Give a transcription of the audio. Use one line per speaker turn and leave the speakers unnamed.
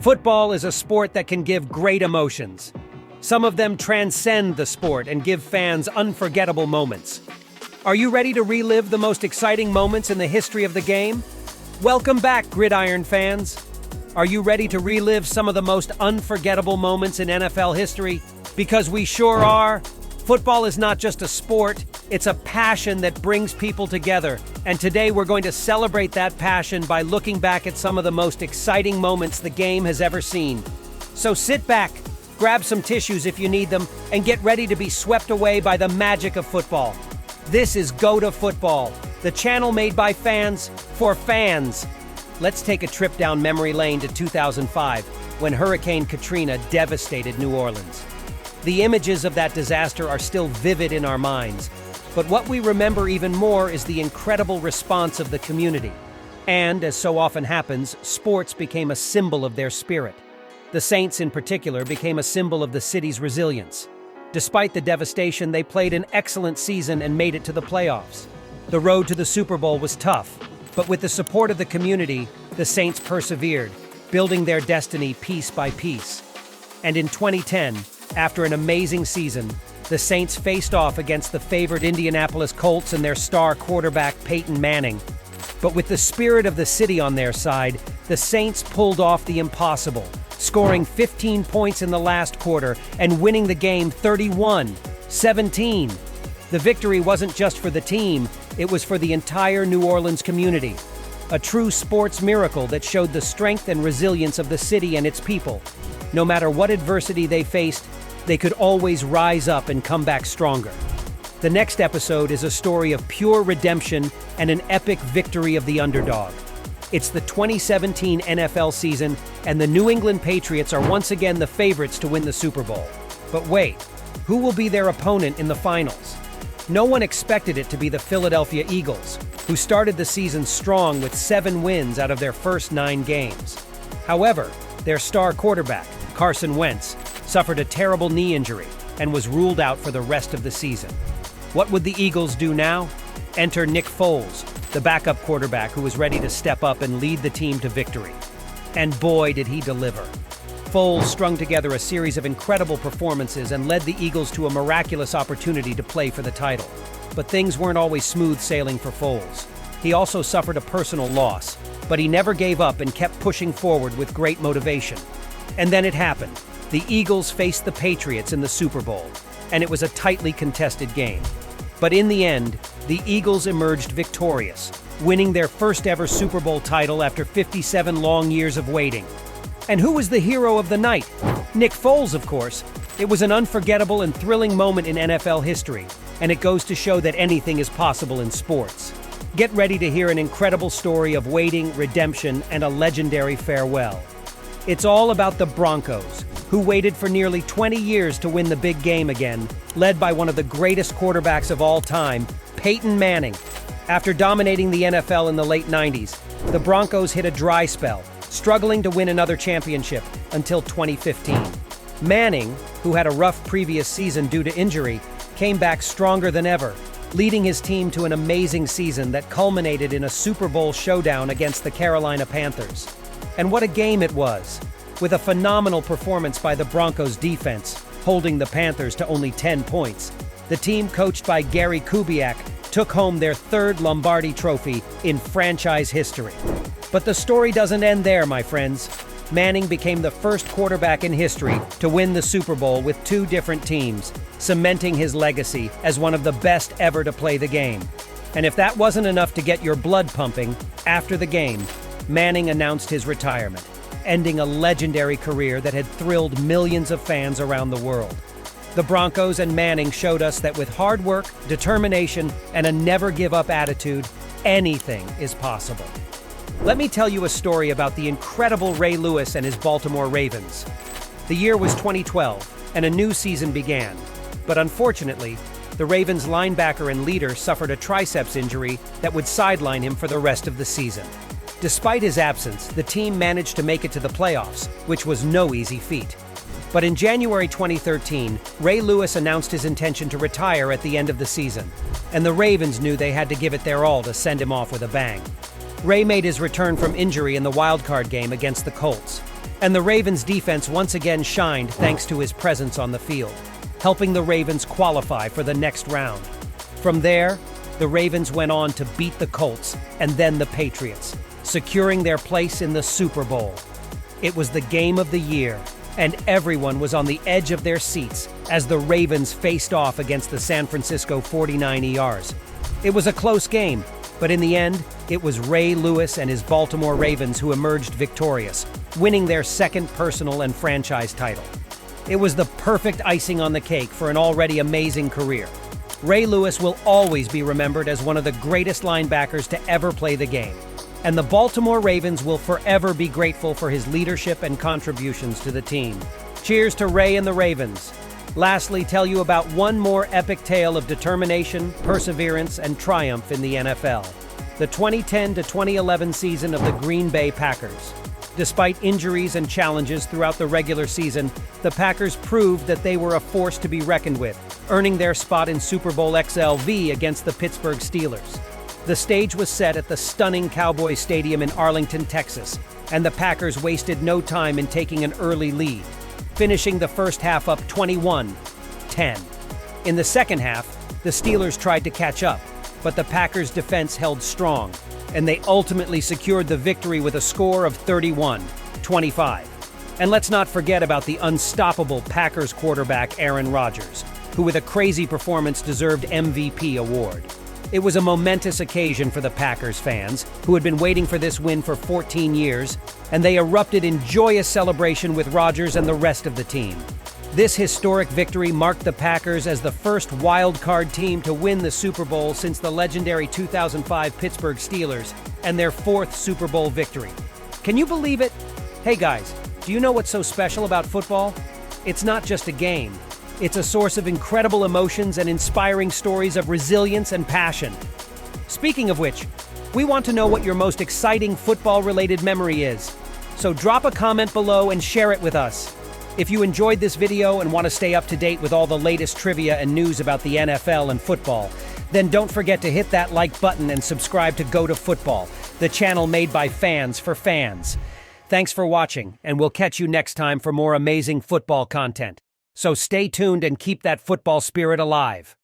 Football is a sport that can give great emotions. Some of them transcend the sport and give fans unforgettable moments. Are you ready to relive the most exciting moments in the history of the game? Welcome back, Gridiron fans. Are you ready to relive some of the most unforgettable moments in NFL history? Because we sure are. Football is not just a sport, it's a passion that brings people together. And today we're going to celebrate that passion by looking back at some of the most exciting moments the game has ever seen. So sit back, grab some tissues if you need them, and get ready to be swept away by the magic of football. This is Go to Football, the channel made by fans for fans. Let's take a trip down memory lane to 2005, when Hurricane Katrina devastated New Orleans. The images of that disaster are still vivid in our minds, but what we remember even more is the incredible response of the community. And, as so often happens, sports became a symbol of their spirit. The Saints, in particular, became a symbol of the city's resilience. Despite the devastation, they played an excellent season and made it to the playoffs. The road to the Super Bowl was tough, but with the support of the community, the Saints persevered, building their destiny piece by piece. And in 2010, after an amazing season, the Saints faced off against the favored Indianapolis Colts and their star quarterback Peyton Manning. But with the spirit of the city on their side, the Saints pulled off the impossible, scoring 15 points in the last quarter and winning the game 31-17. The victory wasn't just for the team, it was for the entire New Orleans community. A true sports miracle that showed the strength and resilience of the city and its people. No matter what adversity they faced, they could always rise up and come back stronger. The next episode is a story of pure redemption and an epic victory of the underdog. It's the 2017 NFL season, and the New England Patriots are once again the favorites to win the Super Bowl. But wait, who will be their opponent in the finals? No one expected it to be the Philadelphia Eagles, who started the season strong with 7 wins out of their first 9 games. However, their star quarterback, Carson Wentz, suffered a terrible knee injury and was ruled out for the rest of the season. What would the Eagles do now? Enter Nick Foles, the backup quarterback who was ready to step up and lead the team to victory. And boy, did he deliver. Foles strung together a series of incredible performances and led the Eagles to a miraculous opportunity to play for the title. But things weren't always smooth sailing for Foles. He also suffered a personal loss, but he never gave up and kept pushing forward with great motivation. And then it happened. The Eagles faced the Patriots in the Super Bowl, and it was a tightly contested game. But in the end, the Eagles emerged victorious, winning their first ever Super Bowl title after 57 long years of waiting. And who was the hero of the night? Nick Foles, of course. It was an unforgettable and thrilling moment in NFL history, and it goes to show that anything is possible in sports. Get ready to hear an incredible story of waiting, redemption, and a legendary farewell. It's all about the Broncos, who waited for nearly 20 years to win the big game again, led by one of the greatest quarterbacks of all time, Peyton Manning. After dominating the NFL in the late 90s, the Broncos hit a dry spell, struggling to win another championship until 2015. Manning, who had a rough previous season due to injury, came back stronger than ever, leading his team to an amazing season that culminated in a Super Bowl showdown against the Carolina Panthers. And what a game it was, with a phenomenal performance by the Broncos defense, holding the Panthers to only 10 points. The team coached by Gary Kubiak took home their 3rd Lombardi trophy in franchise history. But the story doesn't end there, my friends. Manning became the first quarterback in history to win the Super Bowl with 2 different teams, cementing his legacy as one of the best ever to play the game. And if that wasn't enough to get your blood pumping, after the game, Manning announced his retirement, ending a legendary career that had thrilled millions of fans around the world. The Broncos and Manning showed us that with hard work, determination, and a never-give-up attitude, anything is possible. Let me tell you a story about the incredible Ray Lewis and his Baltimore Ravens. The year was 2012, and a new season began. But unfortunately, the Ravens linebacker and leader suffered a triceps injury that would sideline him for the rest of the season. Despite his absence, the team managed to make it to the playoffs, which was no easy feat. But in January 2013, Ray Lewis announced his intention to retire at the end of the season, and the Ravens knew they had to give it their all to send him off with a bang. Ray made his return from injury in the wildcard game against the Colts, and the Ravens' defense once again shined thanks to his presence on the field, helping the Ravens qualify for the next round. From there, the Ravens went on to beat the Colts and then the Patriots, securing their place in the Super Bowl. It was the game of the year, and everyone was on the edge of their seats as the Ravens faced off against the San Francisco 49ers. It was a close game, but in the end, it was Ray Lewis and his Baltimore Ravens who emerged victorious, winning their second personal and franchise title. It was the perfect icing on the cake for an already amazing career. Ray Lewis will always be remembered as one of the greatest linebackers to ever play the game, and the Baltimore Ravens will forever be grateful for his leadership and contributions to the team. Cheers to Ray and the Ravens. Lastly, tell you about one more epic tale of determination, perseverance, and triumph in the NFL. The 2010 to 2011 season of the Green Bay Packers. Despite injuries and challenges throughout the regular season, the Packers proved that they were a force to be reckoned with, earning their spot in Super Bowl XLV against the Pittsburgh Steelers. The stage was set at the stunning Cowboys Stadium in Arlington, Texas, and the Packers wasted no time in taking an early lead, finishing the first half up 21-10. In the second half, the Steelers tried to catch up, but the Packers' defense held strong, and they ultimately secured the victory with a score of 31-25. And let's not forget about the unstoppable Packers quarterback Aaron Rodgers, who with a crazy performance deserved MVP award. It was a momentous occasion for the Packers fans, who had been waiting for this win for 14 years, and they erupted in joyous celebration with Rodgers and the rest of the team. This historic victory marked the Packers as the first wild-card team to win the Super Bowl since the legendary 2005 Pittsburgh Steelers and their fourth Super Bowl victory. Can you believe it? Hey guys, do you know what's so special about football? It's not just a game. It's a source of incredible emotions and inspiring stories of resilience and passion. Speaking of which, we want to know what your most exciting football-related memory is. So drop a comment below and share it with us. If you enjoyed this video and want to stay up to date with all the latest trivia and news about the NFL and football, then don't forget to hit that like button and subscribe to Go to Football, the channel made by fans for fans. Thanks for watching, and we'll catch you next time for more amazing football content. So stay tuned and keep that football spirit alive.